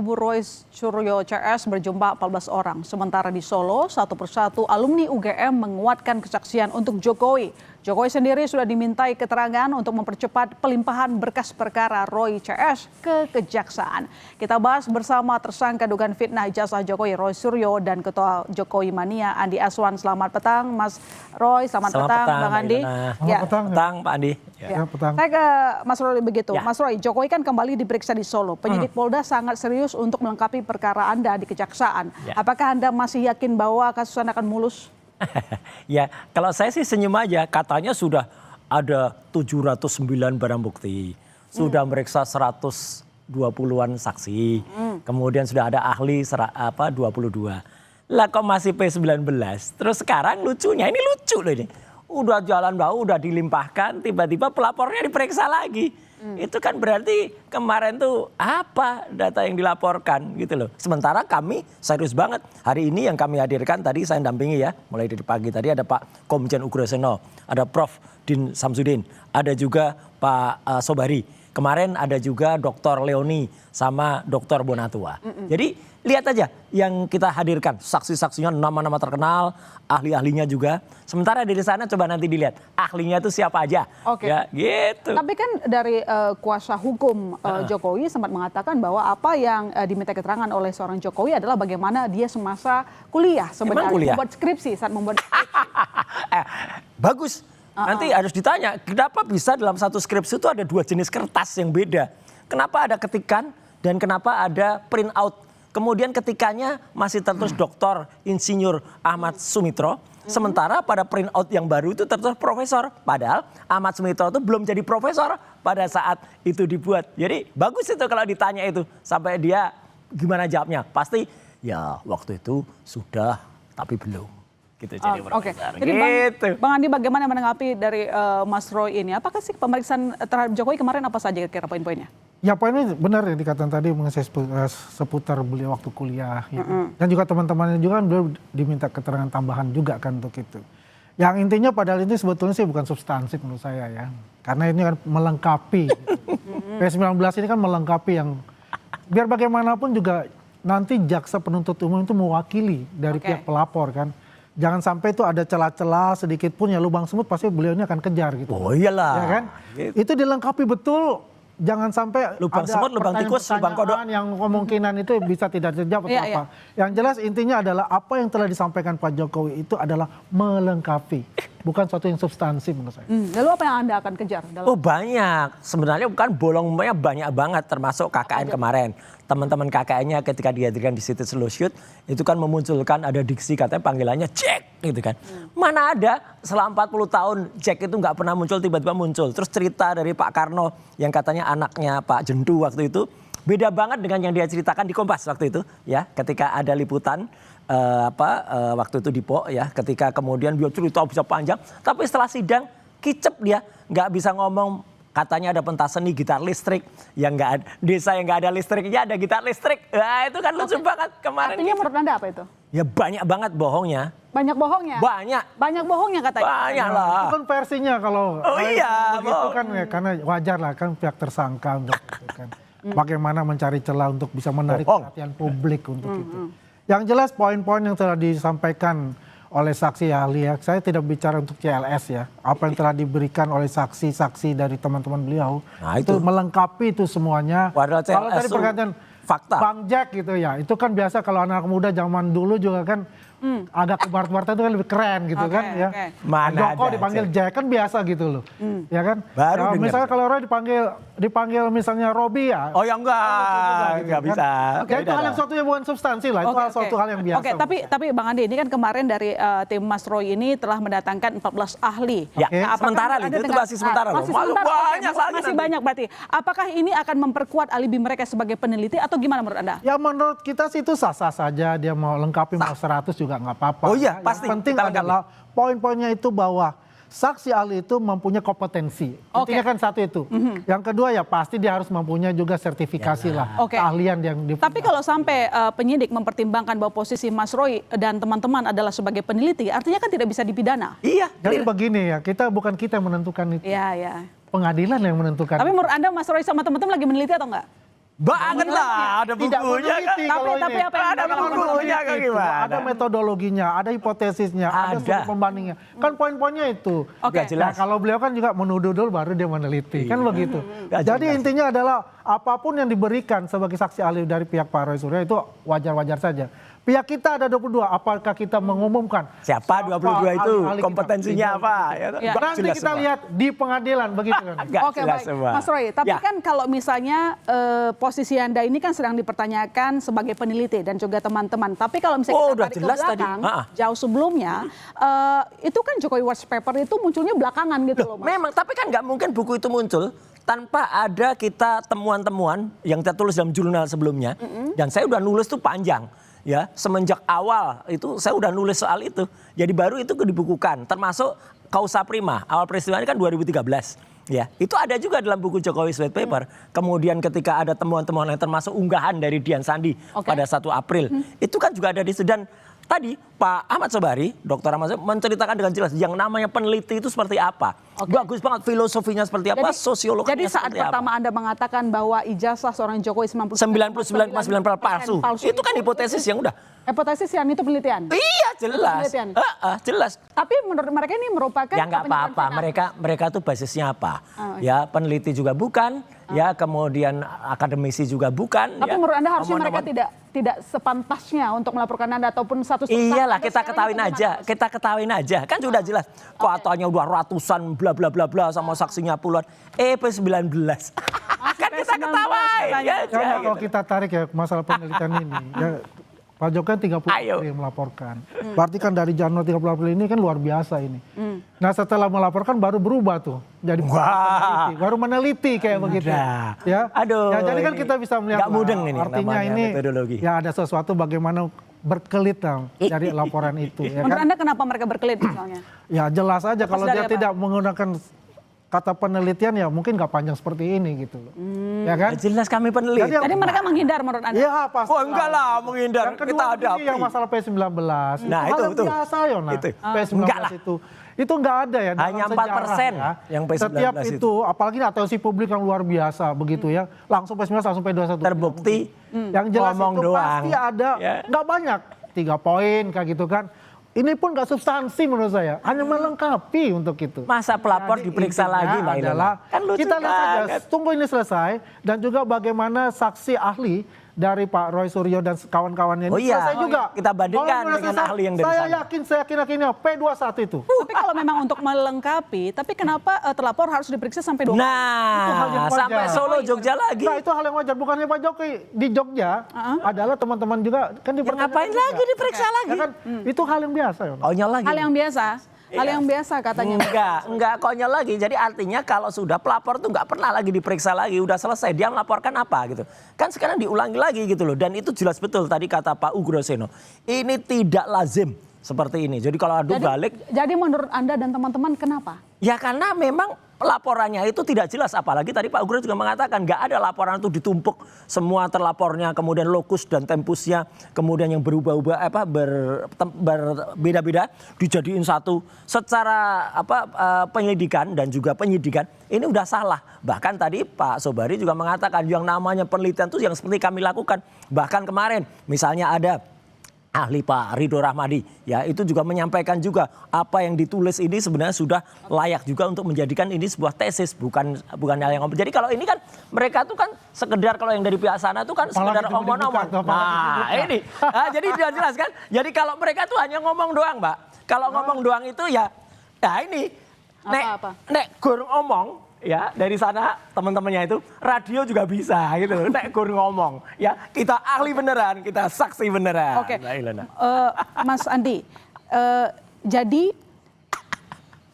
kubu Roy Suryo CS berjumlah 14 orang. Sementara di Solo, satu persatu alumni UGM menguatkan kesaksian untuk Jokowi. Jokowi sendiri sudah dimintai keterangan untuk mempercepat pelimpahan berkas perkara Roy CS ke Kejaksaan. Kita bahas bersama tersangka dugaan fitnah ijazah Jokowi Roy Suryo dan Ketua Jokowi Mania Andi Aswan. Selamat petang Mas Roy, selamat petang Bang Andi. Ya. Petang Pak Andi. Ya. Saya ke Mas Roy begitu. Ya. Mas Roy, Jokowi kan kembali diperiksa di Solo. Penyidik Polda sangat serius untuk melengkapi perkara Anda di Kejaksaan. Ya. Apakah Anda masih yakin bahwa kasus Anda akan mulus? Ya, kalau saya sih senyum aja. Katanya sudah ada 709 barang bukti. Sudah meriksa 120-an saksi. Kemudian sudah ada ahli 22. Lah kok masih P19? Terus sekarang lucunya, ini lucu loh ini. Udah jalan bau, udah dilimpahkan, tiba-tiba pelapornya diperiksa lagi. Itu kan berarti kemarin tuh apa data yang dilaporkan gitu loh. Sementara kami serius banget. Hari ini yang kami hadirkan tadi saya dampingi ya. Mulai dari pagi tadi ada Pak Komjen Ugraseno, ada Prof Din Samsudin, ada juga Pak Sobari. Kemarin ada juga Dr. Leoni sama Dr. Bonatua. Jadi lihat aja yang kita hadirkan. Saksi-saksinya nama-nama terkenal, ahli-ahlinya juga. Sementara dari sana coba nanti dilihat ahlinya itu siapa aja. Oke. Ya, gitu. Tapi kan dari kuasa hukum Jokowi sempat mengatakan bahwa apa yang diminta keterangan oleh seorang Jokowi adalah bagaimana dia semasa kuliah sebenarnya. Membuat skripsi saat membuat skripsi. Bagus. Nanti harus ditanya, kenapa bisa dalam satu skripsi itu ada 2 jenis kertas yang beda? Kenapa ada ketikan dan kenapa ada print out? Kemudian ketikannya masih tertulis Dr. Insinyur Ahmad Sumitro. Sementara pada print out yang baru itu tertulis profesor. Padahal Ahmad Sumitro itu belum jadi profesor pada saat itu dibuat. Jadi bagus itu kalau ditanya itu. Sampai dia gimana jawabnya? Pasti ya waktu itu sudah tapi belum. Gitu jadi profesor. Jadi gitu. Bang Andi bagaimana menanggapi dari Mas Roy ini? Apakah sih pemeriksaan terhadap Jokowi kemarin apa saja kira-kira poin-poinnya? Ya poinnya benar yang dikatakan tadi mengenai seputar beliau waktu kuliah. Ya. Dan juga teman-temannya juga kan beliau diminta keterangan tambahan juga kan untuk itu. Yang intinya padahal ini sebetulnya sih bukan substansi menurut saya ya. Karena ini kan melengkapi. P19 ini kan melengkapi yang biar bagaimanapun juga nanti jaksa penuntut umum itu mewakili dari pihak pelapor kan. Jangan sampai itu ada celah-celah sedikit pun ya lubang semut pasti beliau ini akan kejar gitu. Oh iyalah. Ya kan? Gitu. Itu dilengkapi betul. Jangan sampai lubang ada semut, lubang tikus, lubang kodok yang kemungkinan itu bisa tidak terjawab atau apa. Yang jelas intinya adalah apa yang telah disampaikan Pak Jokowi itu adalah melengkapi. Bukan suatu yang substansi menurut saya. Lalu apa yang Anda akan kejar? Oh banyak. Sebenarnya bukan bolongnya banyak banget termasuk KKN kemarin. Teman-teman KKN-nya ketika dihadirkan di situ slow shoot itu kan memunculkan ada diksi katanya panggilannya Jack gitu kan. Mana ada selama 40 tahun Jack itu nggak pernah muncul tiba-tiba muncul. Terus cerita dari Pak Karno yang katanya anaknya Pak Jendu waktu itu beda banget dengan yang dia ceritakan di Kompas waktu itu ya ketika ada liputan waktu itu di PO ya ketika kemudian dia cerita bisa panjang tapi setelah sidang kicep dia nggak bisa ngomong. Katanya ada pentas seni gitar listrik yang nggak ada, desa yang nggak ada listriknya ada gitar listrik. Nah, itu kan lucu banget kemarin. Artinya menurut Anda apa itu? Ya banyak banget bohongnya. Banyak bohongnya? Banyak bohongnya katanya? Banyak lah. Itu kan versinya kalau iya, begitu kan ya karena wajar lah kan pihak tersangka untuk kan. Bagaimana mencari celah untuk bisa menarik perhatian publik untuk itu. Yang jelas poin-poin yang telah disampaikan oleh saksi ahli ya, saya tidak bicara untuk CLS ya, apa yang telah diberikan oleh saksi-saksi dari teman-teman beliau, itu melengkapi itu semuanya. Kalau tadi perkataan fakta. Bang Jack gitu ya, itu kan biasa kalau anak muda zaman dulu juga kan agak kebar-kebar itu kan lebih keren gitu kan ya. Mana Joko dipanggil Jack kan biasa gitu loh, ya kan. Baru ya, misalnya kalau Roy dipanggil misalnya Robi ya. Oh ya enggak bisa. Ya itu hal yang suatu yang bukan substansi lah, itu suatu hal yang biasa. Tapi Bang Andi ini kan kemarin dari tim Mas Roy ini telah mendatangkan 14 ahli. Ya, sementara itu masih sementara loh. Masih banyak berarti. Apakah ini akan memperkuat alibi mereka sebagai peneliti atau gimana menurut Anda? Ya menurut kita sih itu sah-sah saja, dia mau lengkapi mau 100 juga nggak apa-apa. Oh iya, pasti. Yang penting adalah poin-poinnya itu bahwa saksi ahli itu mempunyai kompetensi. Intinya kan satu itu. Yang kedua ya pasti dia harus mempunyai juga sertifikasi lah. Keahlian yang Tapi kalau sampai penyidik mempertimbangkan bahwa posisi Mas Roy dan teman-teman adalah sebagai peneliti, artinya kan tidak bisa dipidana. Iya. Jadi begini ya, bukan kita yang menentukan itu. Iya. Pengadilan yang menentukan. Tapi menurut Anda Mas Roy sama teman-teman lagi meneliti atau enggak? Banget lah, ada Tidak bukunya kan. meneliti kalau Tapi ini. apa yang Ada dilakukan bukunya kan gimana? Ada metodologinya, ada hipotesisnya, ada Ada. studi pembandingnya. Kan poin-poinnya itu. Oke. Nggak jelas. Nah, kalau beliau kan juga menuduh dulu baru dia meneliti, kan begitu. Nggak Jadi jelas. intinya adalah apapun yang diberikan sebagai saksi ahli dari pihak Pak Roy Suryo itu wajar-wajar saja. Pihak kita ada 22, apakah kita mengumumkan Siapa 22 itu? ahli-ahli kita? Kompetensinya apa? Ya. Nanti Jelas kita semua. lihat di pengadilan begitu kan. Nggak Oke jelas baik, semua. Mas Roy. Tapi Ya. kan kalau misalnya posisi Anda ini kan sedang dipertanyakan sebagai peneliti dan juga teman-teman. Tapi kalau misalnya Oh, kita udah tarik ke jelas tadi. belakang, Ah. jauh sebelumnya, itu kan Jokowi Watch Paper itu munculnya belakangan gitu loh, Mas. Memang, tapi kan nggak mungkin buku itu muncul tanpa ada kita temuan-temuan yang kita tulis dalam jurnal sebelumnya. Dan saya udah nulis tuh panjang. Ya, semenjak awal itu saya udah nulis soal itu. Jadi baru itu dibukukan, termasuk Causa Prima. Awal peristiwa ini kan 2013. Ya, itu ada juga dalam buku Jokowi White Paper. Kemudian ketika ada temuan-temuan yang termasuk unggahan dari Dian Sandi Oke. pada 1 April. Itu kan juga ada di situ. Dan tadi Pak Ahmad Sobari, Dr. Ahmad Sobari menceritakan dengan jelas yang namanya peneliti itu seperti apa. Oke. Bagus banget filosofinya seperti apa, sosiologinya Jadi saat seperti apa. pertama Anda mengatakan bahwa ijazah seorang Jokowi 99,9% palsu. Itu kan hipotesis yang udah. Hipotesis yang itu penelitian. Iya jelas. Penelitian. Jelas. Tapi menurut mereka ini merupakan Ya nggak penelitian apa-apa. final. Mereka tuh basisnya apa? Oh, Ya peneliti juga bukan. Ya kemudian akademisi juga bukan. Tapi ya. menurut Anda harusnya mereka Omong-omong. tidak sepantasnya untuk melaporkan Anda ataupun satu Iyalah Anda kita sekarang ketahuin itu aja, gimana? kita ketahuin aja. Kan sudah jelas. Katanya udah ratusan bla bla bla bla sama saksinya puluhan. P19. Kan kita P19 ketawain. katanya. Ya, Karena ya, kalau gitu. kita tarik ya masalah penelitian ini, ya Pak Jokowi kan 30 Ayo. April melaporkan. Berarti kan dari Januari 30 April ini kan luar biasa ini. Nah setelah melaporkan baru berubah tuh. Jadi Wah. baru meneliti kayak begitu. Udah. Ya. Aduh, Ya, jadi kan ini kita bisa melihat nggak mudeng ini artinya namanya ini metodologi. ya ada sesuatu bagaimana berkelit dari laporan itu. Ya Menurut kan? Anda kenapa mereka berkelit misalnya? Ya jelas aja kalau dari dia apa? tidak menggunakan kata penelitian ya mungkin nggak panjang seperti ini gitu loh. Ya kan? Ya, jelas kami peneliti. Jadi Jadi mereka menghindar menurut Anda? Iya pasti. Oh enggak lah menghindar. Yang kedua Kita ada ini yang masalah P19. Nah, hal itu, yang itu. biasa ya nah. Itu. P19 Enggak lah. itu enggak ada ya. dalam Hanya sejarah 4% ya. yang P19 Setiap itu, apalagi atensi publik yang luar biasa begitu ya. Langsung P19 langsung P21. Terbukti Yang jelas ngomong itu doang. pasti ada, Ya. nggak banyak. 3 poin kayak gitu kan. Ini pun nggak substansi menurut saya. Hanya melengkapi untuk itu. Masa pelapor Jadi diperiksa intinya lagi Mbak Ilona? adalah Kan lucu kita lihat saja, banget. tunggu ini selesai dan juga bagaimana saksi ahli dari Pak Roy Suryo dan kawan-kawannya ini Oh iya, selesai juga. kita bandingkan Kalau sudah dengan selesai, ahli yang dari saya sana. yakinnya P21 itu. Tapi kalau memang untuk melengkapi, tapi kenapa terlapor harus diperiksa sampai 2 kali? Itu hal yang Nah, wajar. sampai Solo, Jogja lagi. Nah itu hal yang wajar, bukannya Pak Jokowi di Jogja adalah teman-teman juga kan dipertanyakan ngapain juga. lagi diperiksa lagi? Ya kan, itu hal yang biasa ya. Konyol lagi. Hal yang biasa, hal yang biasa katanya. Enggak konyol lagi. Jadi artinya kalau sudah pelapor tuh nggak pernah lagi diperiksa lagi, udah selesai. Dia melaporkan apa gitu. Kan sekarang diulangi lagi gitu loh. Dan itu jelas betul tadi kata Pak Ugroseno. Ini tidak lazim seperti ini. Jadi kalau adu balik, Jadi menurut Anda dan teman-teman kenapa? ya karena memang laporannya itu tidak jelas. Apalagi tadi Pak Ugro juga mengatakan nggak ada laporan itu ditumpuk semua terlapornya, kemudian lokus dan tempusnya, kemudian yang berubah-ubah berbeda-beda dijadiin satu. Secara penyelidikan dan juga penyidikan ini udah salah. Bahkan tadi Pak Sobari juga mengatakan yang namanya penelitian itu yang seperti kami lakukan. Bahkan kemarin misalnya ada ahli Pak Ridho Rahmadi, ya itu juga menyampaikan juga apa yang ditulis ini sebenarnya sudah layak juga untuk menjadikan ini sebuah tesis, bukan hal yang jadi kalau ini kan mereka tuh kan sekedar kalau yang dari pihak sana tuh kan sekedar omong-omong. Nah ini, jadi dia jelas kan. Jadi kalau mereka tuh hanya ngomong doang, Mbak. Kalau ngomong doang itu ya ini nek gur ngomong. Ya dari sana teman-temannya itu radio juga bisa gitu. Nek gur ngomong ya kita ahli beneran, kita saksi beneran. Oke, Mbak Ilona. Mas Andi, jadi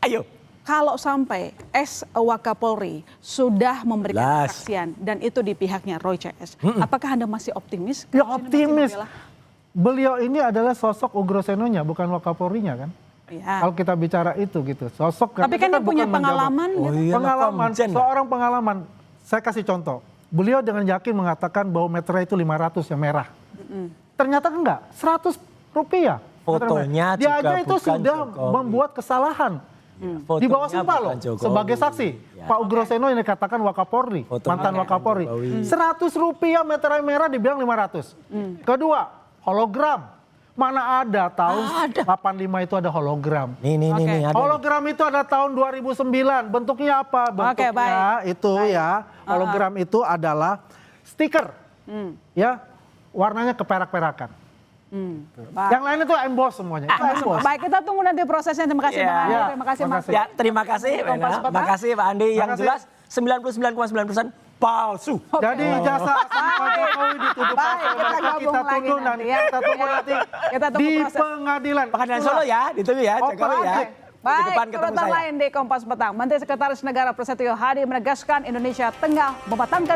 Ayo. kalau sampai Wakapolri sudah memberikan Jelas. kesaksian dan itu di pihaknya Roy CS, apakah Anda masih optimis? Ya Kasus ini masih optimis. membela? Beliau ini adalah sosok Ugrosenonya bukan Wakapolrinya kan. Ya. Kalau kita bicara itu gitu, sosok. Tapi kan dia punya bukan menjabat. pengalaman. Oh gitu. iya, Pengalaman, Komjen. seorang pengalaman. Saya kasih contoh. Beliau dengan yakin mengatakan bahwa meterai itu 500 yang merah. Ternyata enggak, 100 rupiah. Fotonya Dia juga aja itu bukan sudah Jokowi. membuat kesalahan. Di bawah Fotonya sumpah loh, bukan Jokowi. sebagai saksi. Ya. Pak Ugroseno yang dikatakan Wakapolri, Fotonya mantan bukan Wakapolri. Jokowi. Rp100 meterai merah dibilang 500. Kedua, hologram. Mana ada tahun 85 itu ada hologram. Nih ada. Hologram itu ada tahun 2009. Bentuknya apa? Bentuknya baik. itu ya. Hologram itu adalah stiker. Ya, warnanya keperak-perakan. Baik. Yang lain itu emboss semuanya. Itu emboss. Baik, kita tunggu nanti prosesnya. Terima kasih Ya. Bang Andi. Ya, Terima kasih Mas. makasih. Ya, terima kasih. Kompas Petang. Makasih Pak Andi. Yang Makasih. jelas 99,9% palsu. Jadi jasa Pak Jokowi dituduh Baik, palsu. kita Maka gabung kita lagi tuduh nanti nanti. ya. Kita tunggu nanti Kita tunggu di proses. pengadilan. Pengadilan Solo ya, ditunggu ya, Open Jokowi ya. mic. Di depan Baik, ketemu komentar saya. lain di Kompas Petang. Menteri Sekretaris Negara Prasetyo Hadi menegaskan Indonesia tengah mematangkan